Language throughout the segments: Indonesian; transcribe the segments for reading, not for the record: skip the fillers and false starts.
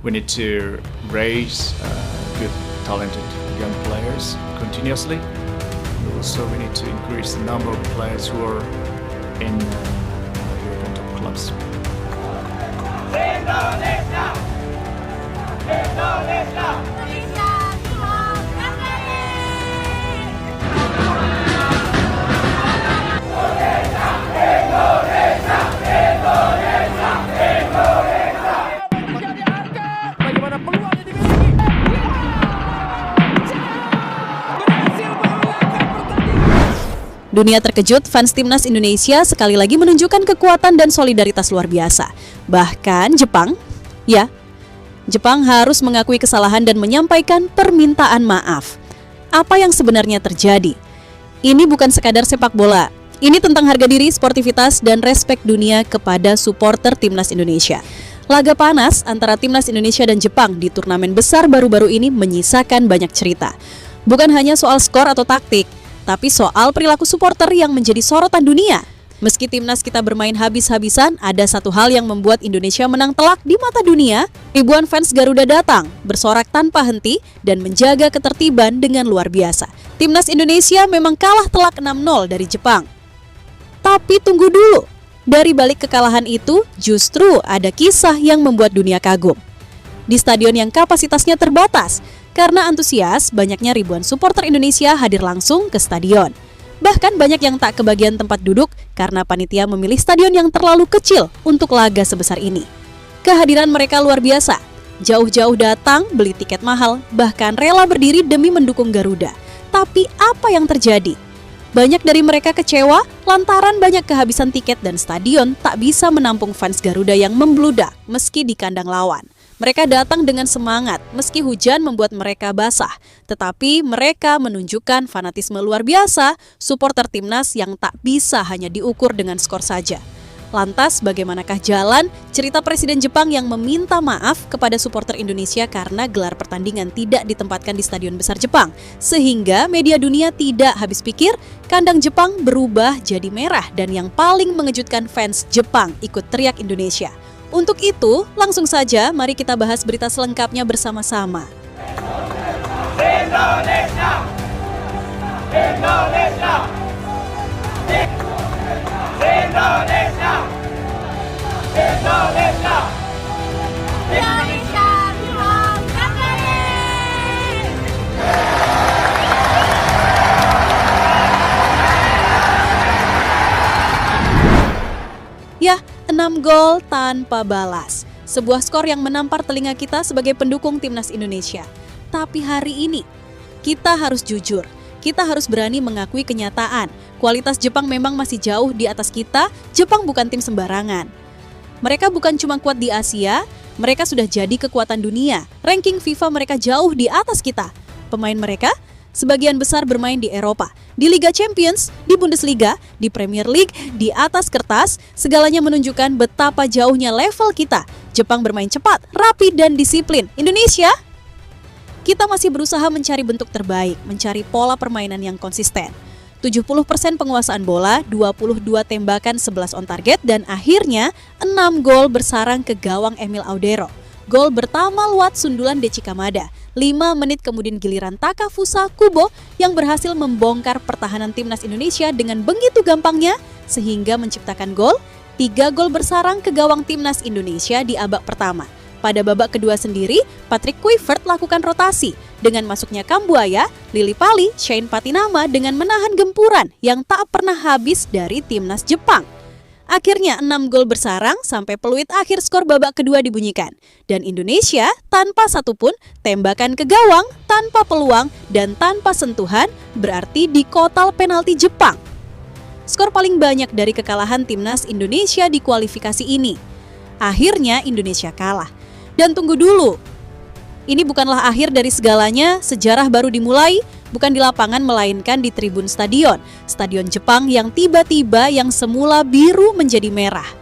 We need to raise good, talented young players continuously. Also, we need to increase the number of players who are in European top clubs. Indonesia! Indonesia! Dunia terkejut, fans timnas Indonesia sekali lagi menunjukkan kekuatan dan solidaritas luar biasa. Bahkan Jepang harus mengakui kesalahan dan menyampaikan permintaan maaf. Apa yang sebenarnya terjadi? Ini bukan sekadar sepak bola. Ini tentang harga diri, sportivitas, dan respek dunia kepada supporter timnas Indonesia. Laga panas antara timnas Indonesia dan Jepang di turnamen besar baru-baru ini menyisakan banyak cerita. Bukan hanya soal skor atau taktik, tapi soal perilaku supporter yang menjadi sorotan dunia. Meski timnas kita bermain habis-habisan, ada satu hal yang membuat Indonesia menang telak di mata dunia. Ribuan fans Garuda datang, bersorak tanpa henti, dan menjaga ketertiban dengan luar biasa. Timnas Indonesia memang kalah telak 6-0 dari Jepang. Tapi tunggu dulu, dari balik kekalahan itu justru ada kisah yang membuat dunia kagum. Di stadion yang kapasitasnya terbatas, karena antusias, banyaknya ribuan supporter Indonesia hadir langsung ke stadion. Bahkan banyak yang tak kebagian tempat duduk karena panitia memilih stadion yang terlalu kecil untuk laga sebesar ini. Kehadiran mereka luar biasa. Jauh-jauh datang, beli tiket mahal, bahkan rela berdiri demi mendukung Garuda. Tapi apa yang terjadi? Banyak dari mereka kecewa lantaran banyak kehabisan tiket dan stadion tak bisa menampung fans Garuda yang membludak meski di kandang lawan. Mereka datang dengan semangat meski hujan membuat mereka basah, tetapi mereka menunjukkan fanatisme luar biasa supporter timnas yang tak bisa hanya diukur dengan skor saja. Lantas bagaimanakah jalan cerita Presiden Jepang yang meminta maaf kepada supporter Indonesia karena gelar pertandingan tidak ditempatkan di Stadion Besar Jepang, sehingga media dunia tidak habis pikir kandang Jepang berubah jadi merah dan yang paling mengejutkan fans Jepang ikut teriak Indonesia. Untuk itu, langsung saja mari kita bahas berita selengkapnya bersama-sama. Indonesia! Indonesia! Indonesia! Indonesia! Indonesia! Ya, 6 gol tanpa balas. Sebuah skor yang menampar telinga kita sebagai pendukung timnas Indonesia. Tapi hari ini, kita harus jujur. Kita harus berani mengakui kenyataan. Kualitas Jepang memang masih jauh di atas kita. Jepang bukan tim sembarangan. Mereka bukan cuma kuat di Asia, mereka sudah jadi kekuatan dunia. Ranking FIFA mereka jauh di atas kita. Pemain mereka sebagian besar bermain di Eropa, di Liga Champions, di Bundesliga, di Premier League, di atas kertas, segalanya menunjukkan betapa jauhnya level kita. Jepang bermain cepat, rapi, dan disiplin. Indonesia, kita masih berusaha mencari bentuk terbaik, mencari pola permainan yang konsisten. 70% penguasaan bola, 22 tembakan, 11 on target, dan akhirnya 6 gol bersarang ke gawang Emil Audero. Gol pertama lewat sundulan Deci Kamada. 5 menit kemudian giliran Takafusa Kubo yang berhasil membongkar pertahanan timnas Indonesia dengan begitu gampangnya sehingga menciptakan gol. 3 gol bersarang ke gawang timnas Indonesia di babak pertama. Pada babak kedua sendiri, Patrick Kluivert lakukan rotasi dengan masuknya Kambuaya, Lili Pali, Shane Patinama dengan menahan gempuran yang tak pernah habis dari timnas Jepang. Akhirnya 6 gol bersarang sampai peluit akhir skor babak kedua dibunyikan. Dan Indonesia tanpa satupun tembakan ke gawang, tanpa peluang, dan tanpa sentuhan berarti di kotal penalti Jepang. Skor paling banyak dari kekalahan timnas Indonesia di kualifikasi ini. Akhirnya Indonesia kalah. Dan tunggu dulu, ini bukanlah akhir dari segalanya, sejarah baru dimulai. Bukan di lapangan melainkan di tribun stadion. Stadion Jepang yang tiba-tiba yang semula biru menjadi merah.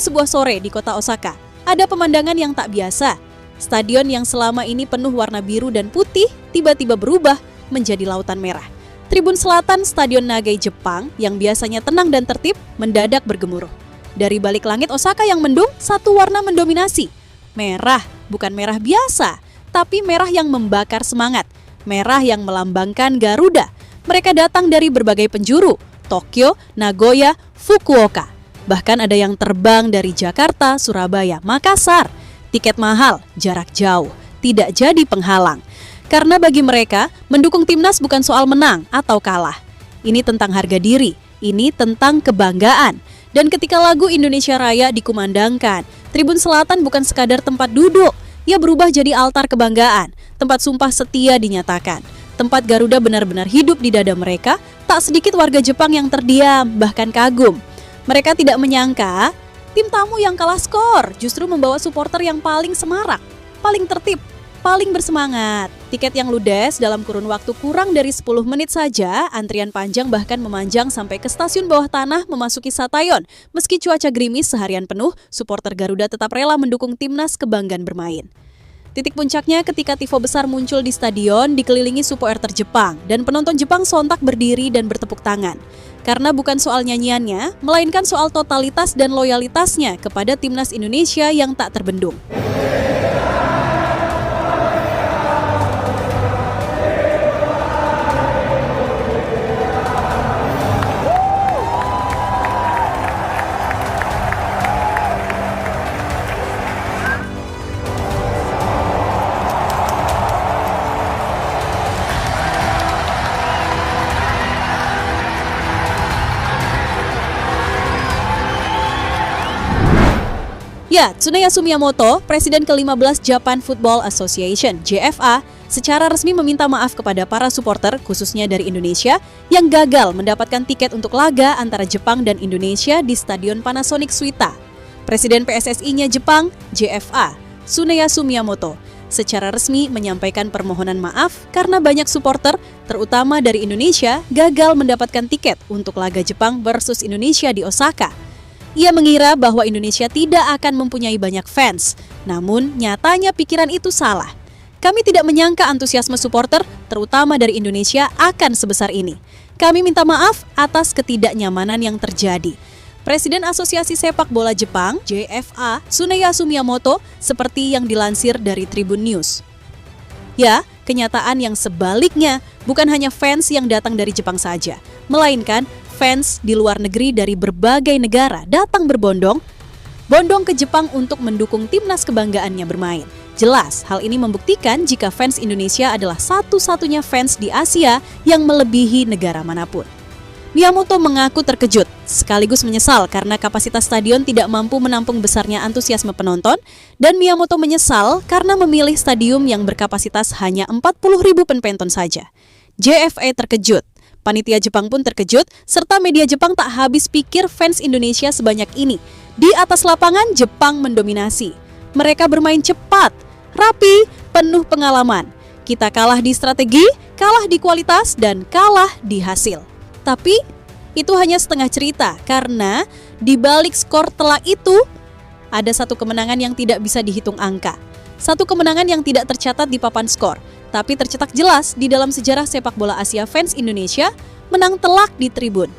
Pagi sebuah sore di kota Osaka, ada pemandangan yang tak biasa. Stadion yang selama ini penuh warna biru dan putih tiba-tiba berubah menjadi lautan merah. Tribun selatan Stadion Nagai Jepang yang biasanya tenang dan tertib mendadak bergemuruh. Dari balik langit Osaka yang mendung, satu warna mendominasi. Merah, bukan merah biasa, tapi merah yang membakar semangat. Merah yang melambangkan Garuda. Mereka datang dari berbagai penjuru, Tokyo, Nagoya, Fukuoka. Bahkan ada yang terbang dari Jakarta, Surabaya, Makassar. Tiket mahal, jarak jauh, tidak jadi penghalang. Karena bagi mereka, mendukung timnas bukan soal menang atau kalah. Ini tentang harga diri, ini tentang kebanggaan. Dan ketika lagu Indonesia Raya dikumandangkan, Tribun Selatan bukan sekadar tempat duduk, ia berubah jadi altar kebanggaan, tempat sumpah setia dinyatakan. Tempat Garuda benar-benar hidup di dada mereka, tak sedikit warga Jepang yang terdiam, bahkan kagum. Mereka tidak menyangka tim tamu yang kalah skor justru membawa supporter yang paling semarak, paling tertib, paling bersemangat. Tiket yang ludes dalam kurun waktu kurang dari 10 menit saja, antrian panjang bahkan memanjang sampai ke stasiun bawah tanah memasuki Satayon. Meski cuaca gerimis seharian penuh, supporter Garuda tetap rela mendukung timnas kebanggaan bermain. Titik puncaknya ketika tifo besar muncul di stadion dikelilingi supporter Jepang dan penonton Jepang sontak berdiri dan bertepuk tangan. Karena bukan soal nyanyiannya, melainkan soal totalitas dan loyalitasnya kepada timnas Indonesia yang tak terbendung. Ya, Tsuneyasu Miyamoto, Presiden ke-15 Japan Football Association (JFA), secara resmi meminta maaf kepada para supporter, khususnya dari Indonesia, yang gagal mendapatkan tiket untuk laga antara Jepang dan Indonesia di Stadion Panasonic Suita. Presiden PSSI-nya Jepang, JFA, Tsuneyasu Miyamoto, secara resmi menyampaikan permohonan maaf karena banyak supporter, terutama dari Indonesia, gagal mendapatkan tiket untuk laga Jepang versus Indonesia di Osaka. Ia mengira bahwa Indonesia tidak akan mempunyai banyak fans, namun nyatanya pikiran itu salah. Kami tidak menyangka antusiasme supporter, terutama dari Indonesia, akan sebesar ini. Kami minta maaf atas ketidaknyamanan yang terjadi. Presiden Asosiasi Sepak Bola Jepang, JFA, Tsuneyasu Miyamoto, seperti yang dilansir dari Tribun News. Ya, kenyataan yang sebaliknya, bukan hanya fans yang datang dari Jepang saja, melainkan fans di luar negeri dari berbagai negara datang berbondong ke Jepang untuk mendukung timnas kebanggaannya bermain. Jelas, hal ini membuktikan jika fans Indonesia adalah satu-satunya fans di Asia yang melebihi negara manapun. Miyamoto mengaku terkejut, sekaligus menyesal karena kapasitas stadion tidak mampu menampung besarnya antusiasme penonton, dan Miyamoto menyesal karena memilih stadium yang berkapasitas hanya 40.000 penonton saja. JFA terkejut. Panitia Jepang pun terkejut, serta media Jepang tak habis pikir fans Indonesia sebanyak ini. Di atas lapangan, Jepang mendominasi. Mereka bermain cepat, rapi, penuh pengalaman. Kita kalah di strategi, kalah di kualitas, dan kalah di hasil. Tapi, itu hanya setengah cerita, karena di balik skor telak itu, ada satu kemenangan yang tidak bisa dihitung angka. Satu kemenangan yang tidak tercatat di papan skor, tapi tercetak jelas di dalam sejarah sepak bola Asia fans Indonesia, menang telak di tribun.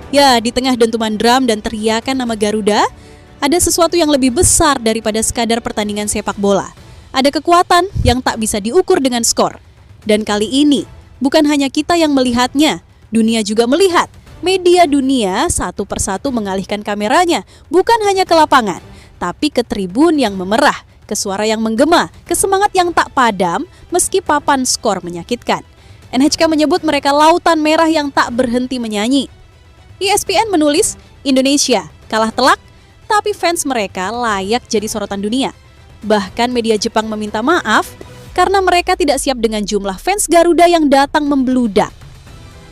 Ya, di tengah dentuman drum dan teriakan nama Garuda, ada sesuatu yang lebih besar daripada sekadar pertandingan sepak bola. Ada kekuatan yang tak bisa diukur dengan skor. Dan kali ini, bukan hanya kita yang melihatnya, dunia juga melihat. Media dunia satu persatu mengalihkan kameranya, bukan hanya ke lapangan, tapi ke tribun yang memerah, ke suara yang menggema, ke semangat yang tak padam meski papan skor menyakitkan. NHK menyebut mereka lautan merah yang tak berhenti menyanyi. ESPN menulis, Indonesia kalah telak, tapi fans mereka layak jadi sorotan dunia. Bahkan media Jepang meminta maaf karena mereka tidak siap dengan jumlah fans Garuda yang datang membludak.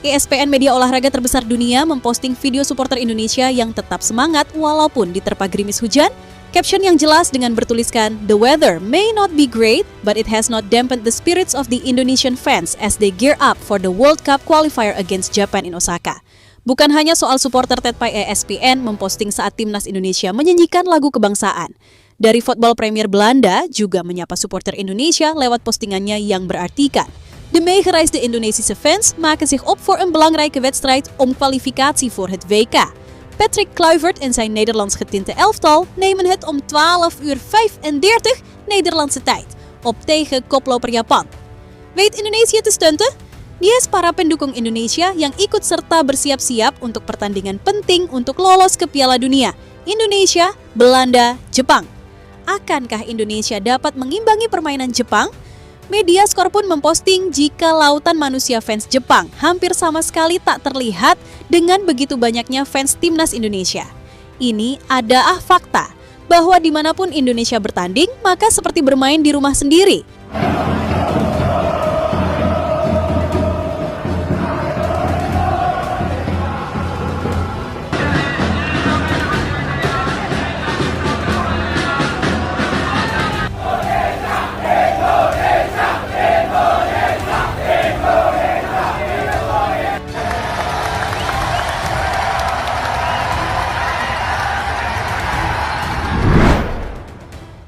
ESPN, media olahraga terbesar dunia, memposting video supporter Indonesia yang tetap semangat walaupun diterpa gerimis hujan. Caption yang jelas dengan bertuliskan, "The weather may not be great, but it has not dampened the spirits of the Indonesian fans as they gear up for the World Cup qualifier against Japan in Osaka." Bukan hanya soal supporter Tetpai, ESPN memposting saat timnas Indonesia menyanyikan lagu kebangsaan. Dari Football Premier Belanda juga menyapa supporter Indonesia lewat postingannya yang berartikan, "De meegereisde de Indonesische fans maken zich op voor een belangrijke wedstrijd om kwalificatie voor het WK. Patrick Kluivert en zijn Nederlands getinte elftal nemen het om 12:35 Nederlandse tijd op tegen koploper Japan." Weet Indonesië te stunten? Yes, para pendukung Indonesia yang ikut serta bersiap-siap untuk pertandingan penting untuk lolos ke Piala Dunia. Indonesia, Belanda, Jepang. Akankah Indonesia dapat mengimbangi permainan Jepang? Media Skor pun memposting jika lautan manusia fans Jepang hampir sama sekali tak terlihat dengan begitu banyaknya fans timnas Indonesia. Ini adalah fakta bahwa dimanapun Indonesia bertanding, maka seperti bermain di rumah sendiri.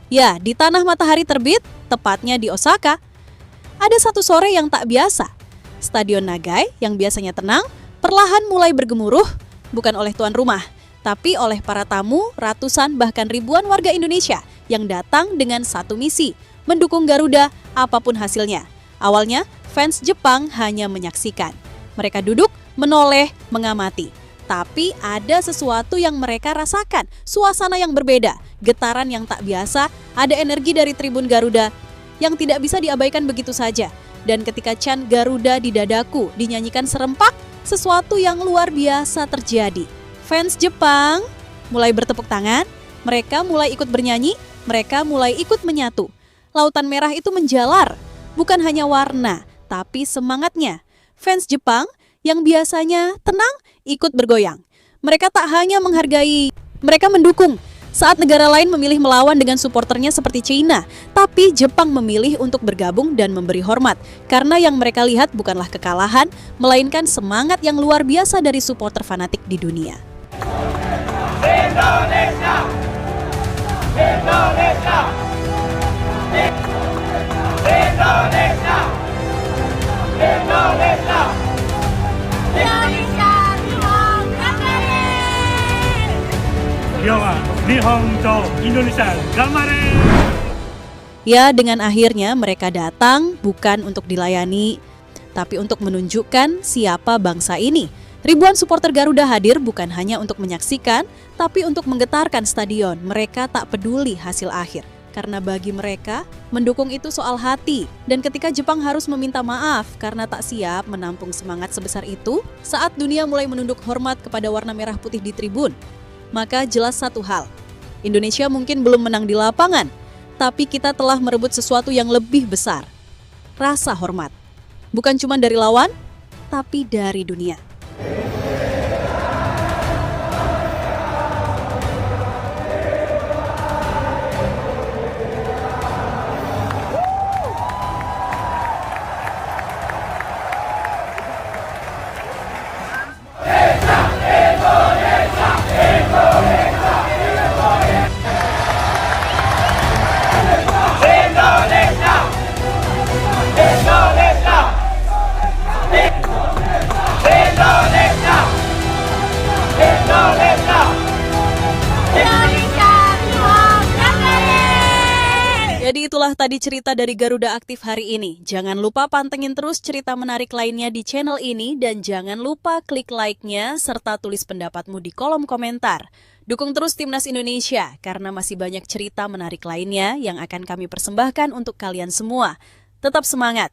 Ya, di tanah matahari terbit, tepatnya di Osaka, ada satu sore yang tak biasa. Stadion Nagai yang biasanya tenang, perlahan mulai bergemuruh, bukan oleh tuan rumah, tapi oleh para tamu, ratusan bahkan ribuan warga Indonesia yang datang dengan satu misi, mendukung Garuda apapun hasilnya. Awalnya, fans Jepang hanya menyaksikan. Mereka duduk, menoleh, mengamati. Tapi ada sesuatu yang mereka rasakan, suasana yang berbeda, getaran yang tak biasa, ada energi dari tribun Garuda yang tidak bisa diabaikan begitu saja. Dan ketika chant Garuda di dadaku dinyanyikan serempak, sesuatu yang luar biasa terjadi. Fans Jepang mulai bertepuk tangan, mereka mulai ikut bernyanyi, mereka mulai ikut menyatu. Lautan merah itu menjalar, bukan hanya warna, tapi semangatnya. Fans Jepang yang biasanya tenang, ikut bergoyang. Mereka tak hanya menghargai, mereka mendukung. Saat negara lain memilih melawan dengan supporternya seperti China, tapi Jepang memilih untuk bergabung dan memberi hormat. Karena yang mereka lihat bukanlah kekalahan, melainkan semangat yang luar biasa dari supporter fanatik di dunia. Indonesia! Indonesia! Indonesia! Indonesia! Indonesia! Ya, dengan akhirnya mereka datang bukan untuk dilayani, tapi untuk menunjukkan siapa bangsa ini. Ribuan supporter Garuda hadir bukan hanya untuk menyaksikan, tapi untuk menggetarkan stadion. Mereka tak peduli hasil akhir. Karena bagi mereka, mendukung itu soal hati. Dan ketika Jepang harus meminta maaf karena tak siap menampung semangat sebesar itu, saat dunia mulai menunduk hormat kepada warna merah putih di tribun, maka jelas satu hal, Indonesia mungkin belum menang di lapangan, tapi kita telah merebut sesuatu yang lebih besar, rasa hormat. Bukan cuma dari lawan, tapi dari dunia. Jadi itulah tadi cerita dari Garuda Aktif hari ini. Jangan lupa pantengin terus cerita menarik lainnya di channel ini dan jangan lupa klik like-nya serta tulis pendapatmu di kolom komentar. Dukung terus Timnas Indonesia karena masih banyak cerita menarik lainnya yang akan kami persembahkan untuk kalian semua. Tetap semangat!